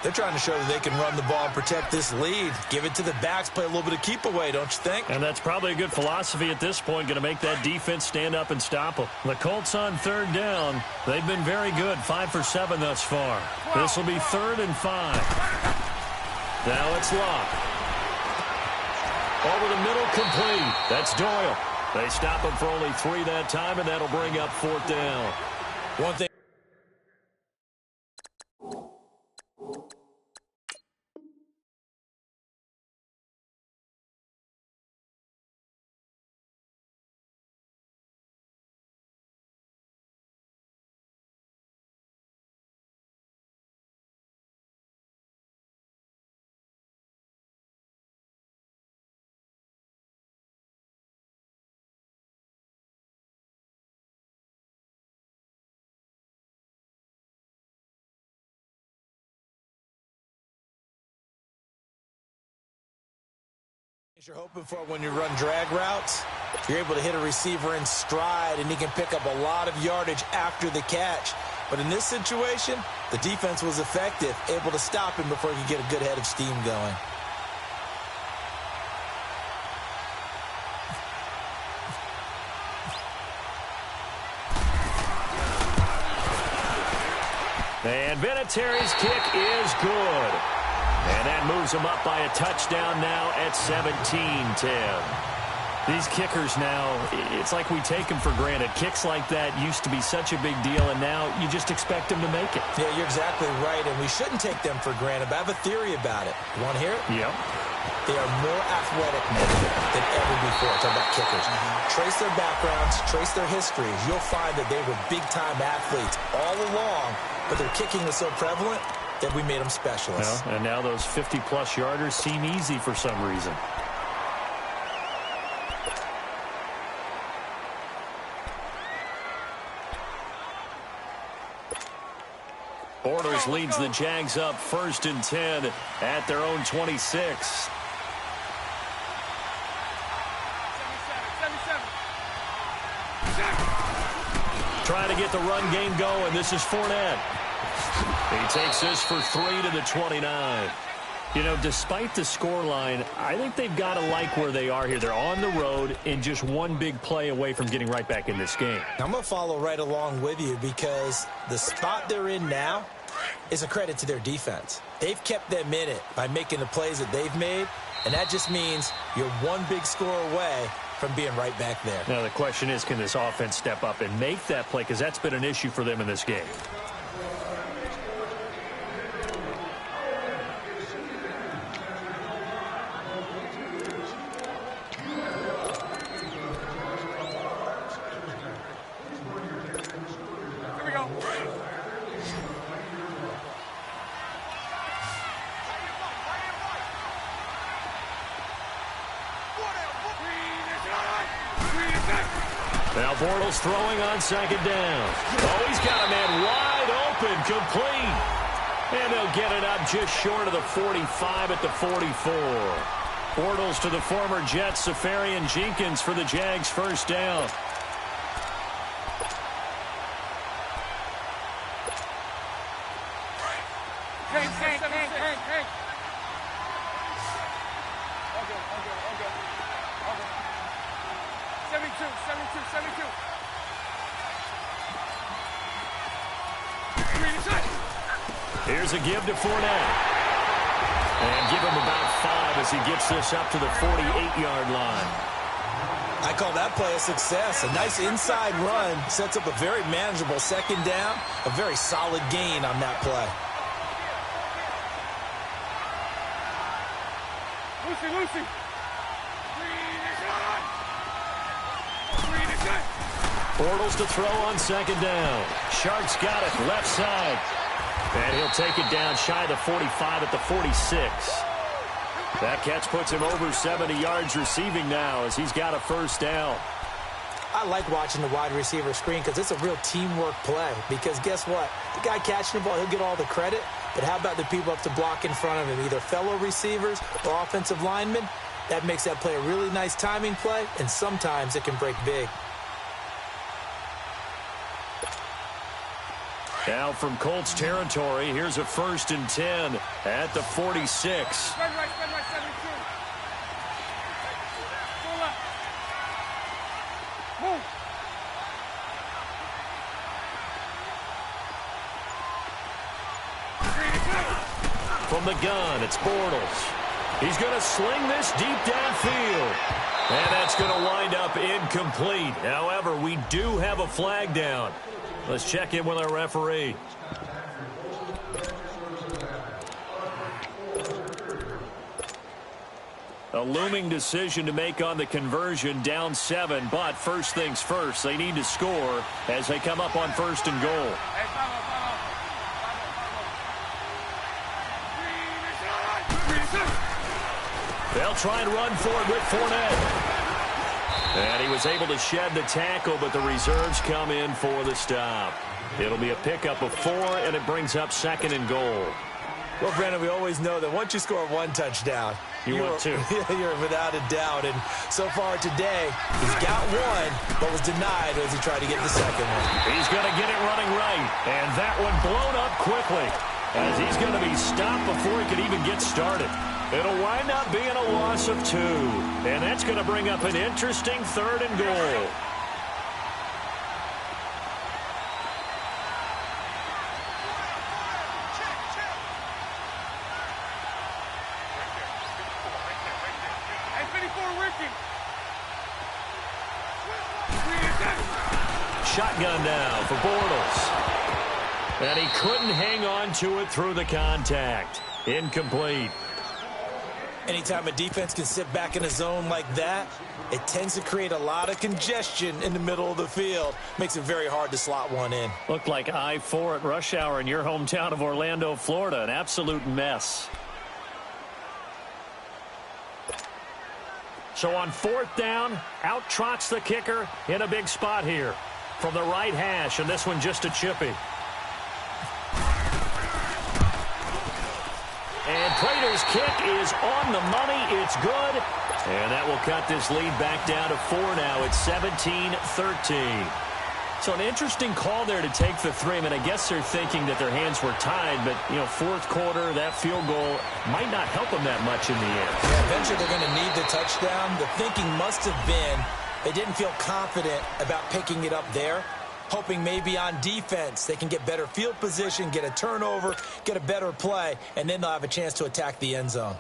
They're trying to show that they can run the ball and protect this lead. Give it to the backs, play a little bit of keep away, don't you think? And that's probably a good philosophy at this point, going to make that defense stand up and stop them. The Colts on 3rd down. They've been very good, 5 for 7 thus far. This will be 3rd and 5. Now it's Locke. Over the middle, complete. That's Doyle. They stop him for only 3 that time, and that'll bring up 4th down. One thing. You're hoping for when you run drag routes, you're able to hit a receiver in stride, and he can pick up a lot of yardage after the catch. But in this situation, the defense was effective, able to stop him before he could get a good head of steam going. And Vinatieri's kick is good. And that moves them up by a touchdown now at 17-10. These kickers now, it's like we take them for granted. Kicks like that used to be such a big deal, and now you just expect them to make it. Yeah, you're exactly right, and we shouldn't take them for granted, but I have a theory about it. You want to hear it? Yep. They are more athletic than ever before. Talk about kickers. Trace their backgrounds, trace their histories. You'll find that they were big-time athletes all along, but their kicking was so prevalent that we made them specialists. Well, and now those 50-plus yarders seem easy for some reason. Bortles leads the Jags up 1st and 10 at their own 26. 77. Trying to get the run game going. This is Fournette. He takes this for 3 to the 29. You know, despite the scoreline, I think they've got to like where they are here. They're on the road and just one big play away from getting right back in this game. I'm going to follow right along with you because the spot they're in now is a credit to their defense. They've kept them in it by making the plays that they've made, and that just means you're one big score away from being right back there. Now, the question is, can this offense step up and make that play? Because that's been an issue for them in this game. Now Bortles throwing on 2nd down. Oh, he's got a man wide open, complete. And they'll get it up just short of the 45 at the 44. Bortles to the former Jets, Safarian Jenkins for the Jags' 1st down. Here's a give to Fournette. And give him about 5 as he gets this up to the 48-yard line. I call that play a success. A nice inside run sets up a very manageable 2nd down. A very solid gain on that play. Lucy. Bortles to throw on 2nd down. Sharks got it left side. And he'll take it down shy of the 45 at the 46. That catch puts him over 70 yards receiving now as he's got a 1st down. I like watching the wide receiver screen because it's a real teamwork play. Because guess what? The guy catching the ball, he'll get all the credit. But how about the people up to block in front of him, either fellow receivers or offensive linemen? That makes that play a really nice timing play, and sometimes it can break big. Now from Colts territory, here's a 1st and 10 at the 46. Spread right, 72. Go left. Move. From the gun, it's Bortles. He's going to sling this deep downfield. And that's going to wind up incomplete. However, we do have a flag down. Let's check in with our referee. A looming decision to make on the conversion, down 7. But first things first, they need to score as they come up on 1st and goal. Hey, follow. They'll try and run for it with Fournette. And he was able to shed the tackle, but the reserves come in for the stop. It'll be a pickup of 4, and it brings up 2nd and goal. Well, Brandon, we always know that once you score 1 touchdown, you want 2. You're without a doubt. And so far today, he's got 1, but was denied as he tried to get the 2nd one. He's going to get it running right. And that one blown up quickly as he's going to be stopped before he could even get started. It'll wind up being a loss of 2. And that's going to bring up an interesting 3rd and goal. Shotgun now for Bortles. And he couldn't hang on to it through the contact. Incomplete. Anytime a defense can sit back in a zone like that, it tends to create a lot of congestion in the middle of the field. Makes it very hard to slot one in. Looked like I-4 at rush hour in your hometown of Orlando, Florida. An absolute mess. So on 4th down, out trots the kicker in a big spot here. From the right hash, and this one just a chippy. And Prater's kick is on the money. It's good. And that will cut this lead back down to 4 now. It's 17-13. So an interesting call there to take the 3. I mean, I guess they're thinking that their hands were tied, but, 4th quarter, that field goal might not help them that much in the end. Yeah, eventually they're going to need the touchdown. The thinking must have been they didn't feel confident about picking it up there, hoping maybe on defense they can get better field position, get a turnover, get a better play, and then they'll have a chance to attack the end zone.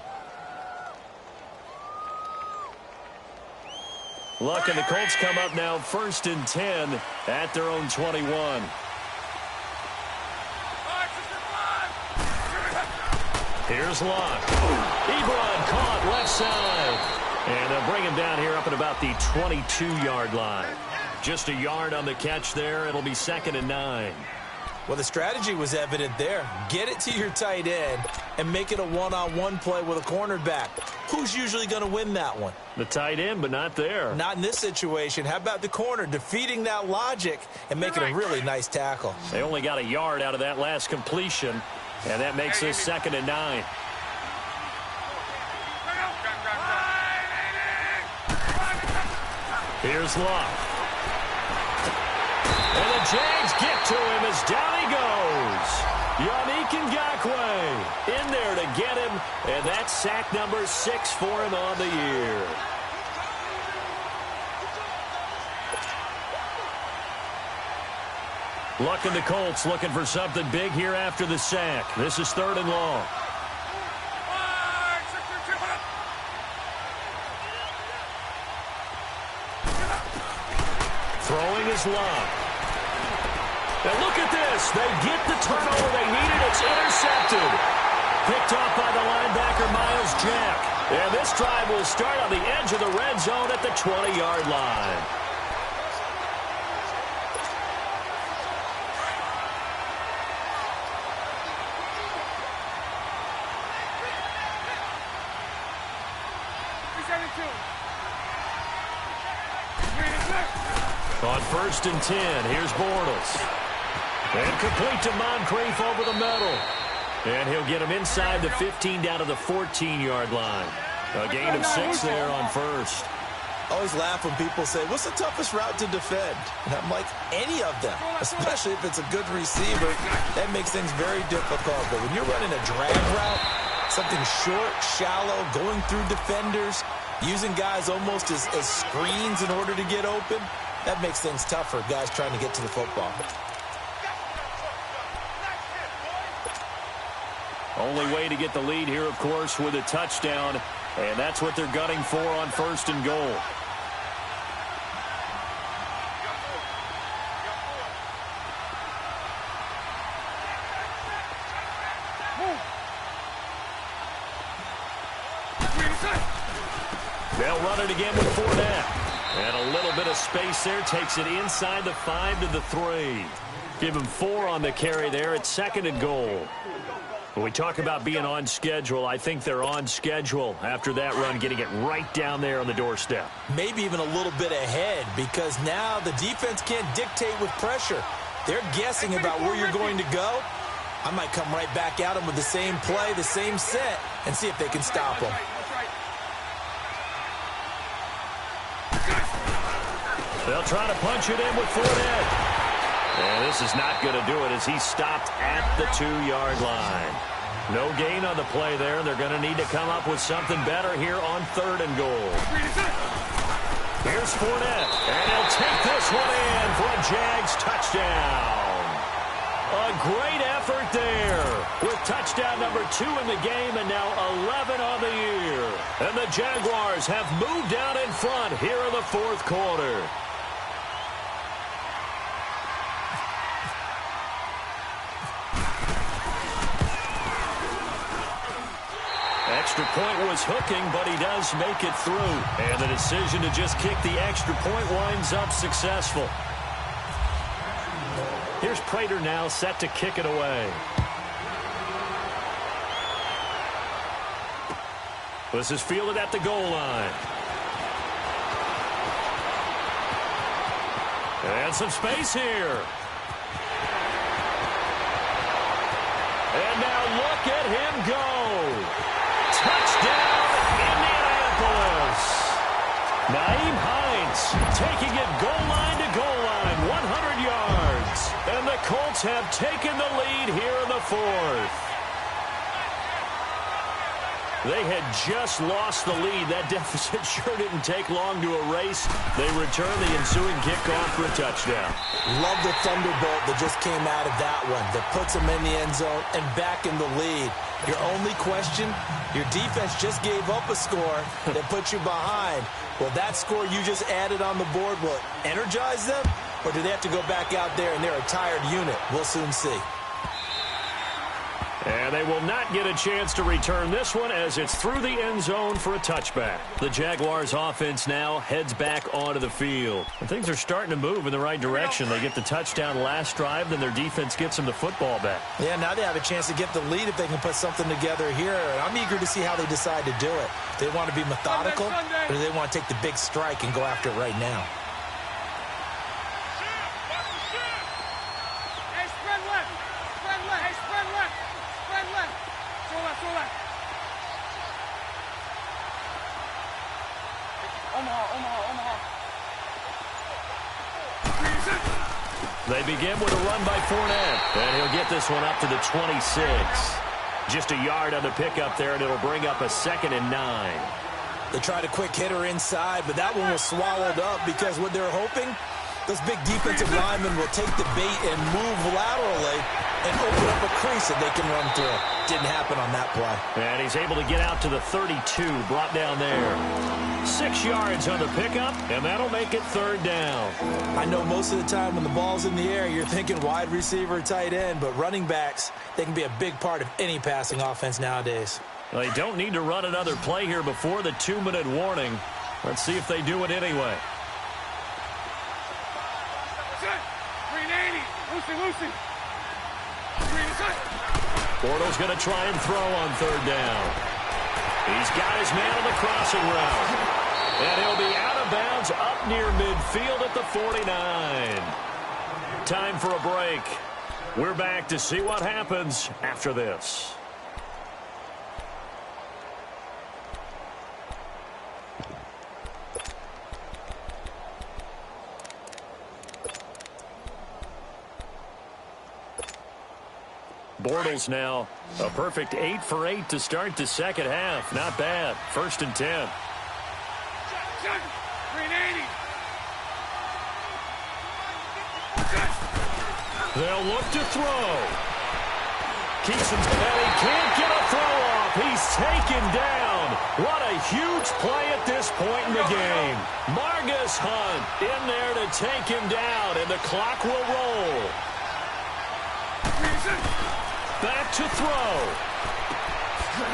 Look, and the Colts come up now 1st and 10 at their own 21. Here's Locke. Ebron caught left side. And they'll bring him down here up at about the 22-yard line. Just a yard on the catch there. It'll be 2nd and 9. Well, the strategy was evident there. Get it to your tight end and make it a one-on-one play with a cornerback. Who's usually going to win that one? The tight end, but not there. Not in this situation. How about the corner defeating that logic and making a really nice tackle? They only got a yard out of that last completion, and that makes this 2nd and 9. Here's Locke. And the Jags get to him as down he goes. Yannick Ngakoue in there to get him, and that's sack number 6 for him on the year. Luck in the Colts looking for something big here after the sack. This is 3rd and long. Throwing is Locke. Now look at this. They get the turnover they needed. It's intercepted. Picked off by the linebacker, Miles Jack. And this drive will start on the edge of the red zone at the 20-yard line. On 1st and 10, here's Bortles. And complete to Moncrief over the middle. And he'll get him inside the 15 down to the 14-yard line. A gain of 6 there on 1st. I always laugh when people say, what's the toughest route to defend? And I'm like, any of them, especially if it's a good receiver. That makes things very difficult. But when you're running a drag route, something short, shallow, going through defenders, using guys almost as screens in order to get open, that makes things tough for guys trying to get to the football. Only way to get the lead here, of course, with a touchdown. And that's what they're gunning for on 1st and goal. They'll run it again with Fournette. And a little bit of space there. Takes it inside the 5 to the 3. Give him 4 on the carry there. It's 2nd and goal. When we talk about being on schedule, I think they're on schedule after that run, getting it right down there on the doorstep. Maybe even a little bit ahead, because now the defense can't dictate with pressure. They're guessing about where you're going to go. I might come right back at them with the same play, the same set, and see if they can stop them. They'll try to punch it in with Fournette. And this is not going to do it as he's stopped at the 2-yard line. No gain on the play there. They're going to need to come up with something better here on 3rd and goal. Here's Fournette. And he'll take this one in for a Jags touchdown. A great effort there with touchdown number 2 in the game and now 11 on the year. And the Jaguars have moved out in front here in the 4th quarter. Extra point was hooking, but he does make it through. And the decision to just kick the extra point winds up successful. Here's Prater now set to kick it away. This is fielded at the goal line. And some space here. And now look at him go. Touchdown, Indianapolis. Nyheim Hines taking it goal line to goal line, 100 yards. And the Colts have taken the lead here in the 4th. They had just lost the lead. That deficit sure didn't take long to erase. They return the ensuing kickoff for a touchdown. Love the thunderbolt that just came out of that one that puts them in the end zone and back in the lead. Your only question, your defense just gave up a score that put you behind. Will that score you just added on the board, will it energize them? Or do they have to go back out there and they're a tired unit? We'll soon see. And they will not get a chance to return this one as it's through the end zone for a touchback. The Jaguars offense now heads back onto the field. And things are starting to move in the right direction. They get the touchdown last drive, then their defense gets them the football back. Yeah, now they have a chance to get the lead if they can put something together here. And I'm eager to see how they decide to do it. Do they want to be methodical, or do they want to take the big strike and go after it right now? They begin with a run by Fournette, and he'll get this one up to the 26. Just a yard on the pickup there, and it'll bring up a 2nd and 9. They tried a quick hitter inside, but that one was swallowed up because what they're hoping, those big defensive linemen will take the bait and move laterally and open up a crease that they can run through. Didn't happen on that play. And he's able to get out to the 32, brought down there. 6 yards on the pickup, and that'll make it 3rd down. I know most of the time when the ball's in the air, you're thinking wide receiver, tight end, but running backs, they can be a big part of any passing offense nowadays. Well, they don't need to run another play here before the 2-minute warning. Let's see if they do it anyway. Bortles going to try and throw on 3rd down. He's got his man on the crossing route. And he'll be out of bounds up near midfield at the 49. Time for a break. We're back to see what happens after this. Bortles now. A perfect 8 for 8 to start the second half. Not bad. 1st and 10. 380. They'll look to throw. Keeps him, and he can't get a throw off. He's taken down. What a huge play at this point in the game. Margus Hunt in there to take him down, and the clock will roll. Back to throw.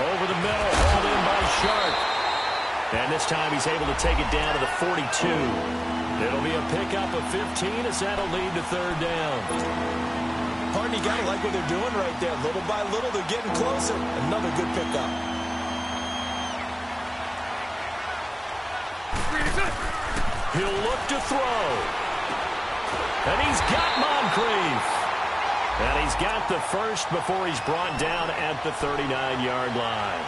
Over the middle, hauled in by Sharp. And this time he's able to take it down to the 42. It'll be a pickup of 15 as that'll lead to 3rd down. Harden, you got to like what they're doing right there. Little by little, they're getting closer. Another good pickup. He'll look to throw. And he's got Moncrief. And he's got the first before he's brought down at the 39-yard line.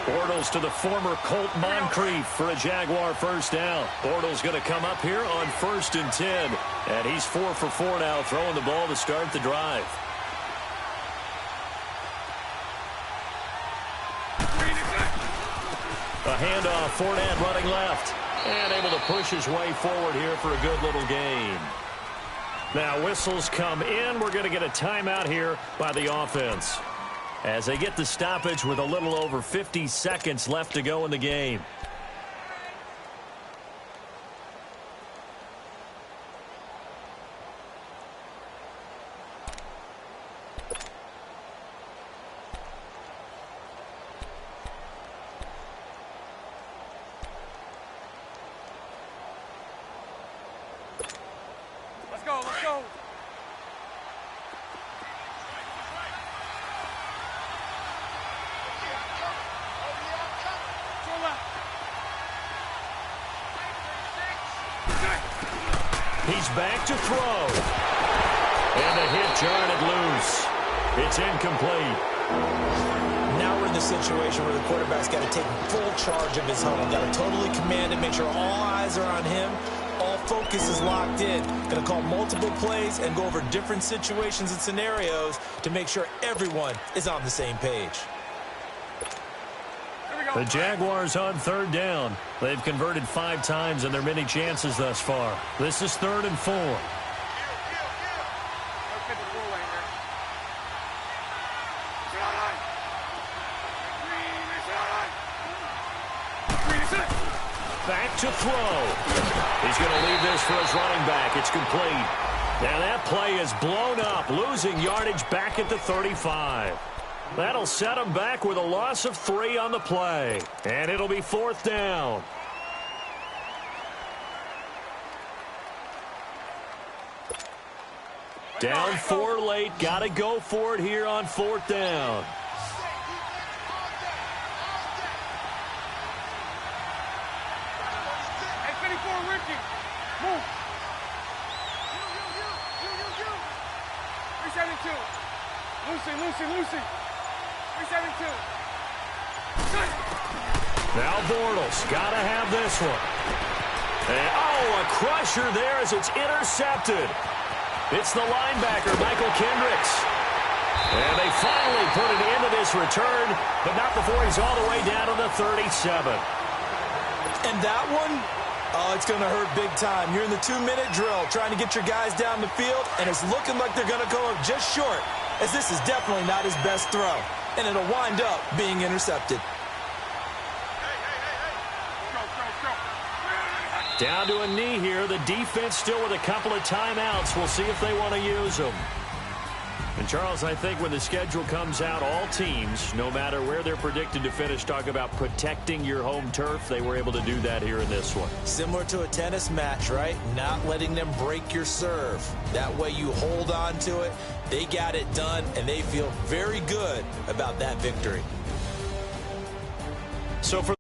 Bortles to the former Colt Moncrief for a Jaguar 1st down. Bortles going to come up here on 1st and 10. And he's 4 for 4 now, throwing the ball to start the drive. A handoff, Fournette running left. And able to push his way forward here for a good little gain. Now whistles come in. We're going to get a timeout here by the offense, as they get the stoppage with a little over 50 seconds left to go in the game. Let's go, let's go. He's back to throw. And the hit jarred it loose. It's incomplete. Now we're in the situation where the quarterback's got to take full charge of his huddle. Got to totally command it, make sure all eyes are on him. All focus is locked in. Going to call multiple plays and go over different situations and scenarios to make sure everyone is on the same page. The Jaguars on 3rd down. They've converted 5 times in their many chances thus far. This is 3rd and 4. Back to throw. He's going to leave this for his running back. It's complete. Now that play is blown up, losing yardage back at the 35. That'll set him back with a loss of 3 on the play. And it'll be 4th down. Down 4 late. Got to go for it here on 4th down. Move. 372. Lucy. 372. Now Bortles got to have this one. And, a crusher there as it's intercepted. It's the linebacker, Michael Kendricks. And they finally put an end to this return, but not before he's all the way down to the 37. And that one, it's going to hurt big time. You're in the 2-minute drill trying to get your guys down the field, and it's looking like they're going to go up just short, as this is definitely not his best throw. And it'll wind up being intercepted. Down to a knee here. The defense still with a couple of timeouts. We'll see if they want to use them. And, Charles, I think when the schedule comes out, all teams, no matter where they're predicted to finish, talk about protecting your home turf. They were able to do that here in this one. Similar to a tennis match, right? Not letting them break your serve. That way you hold on to it. They got it done, and they feel very good about that victory. So for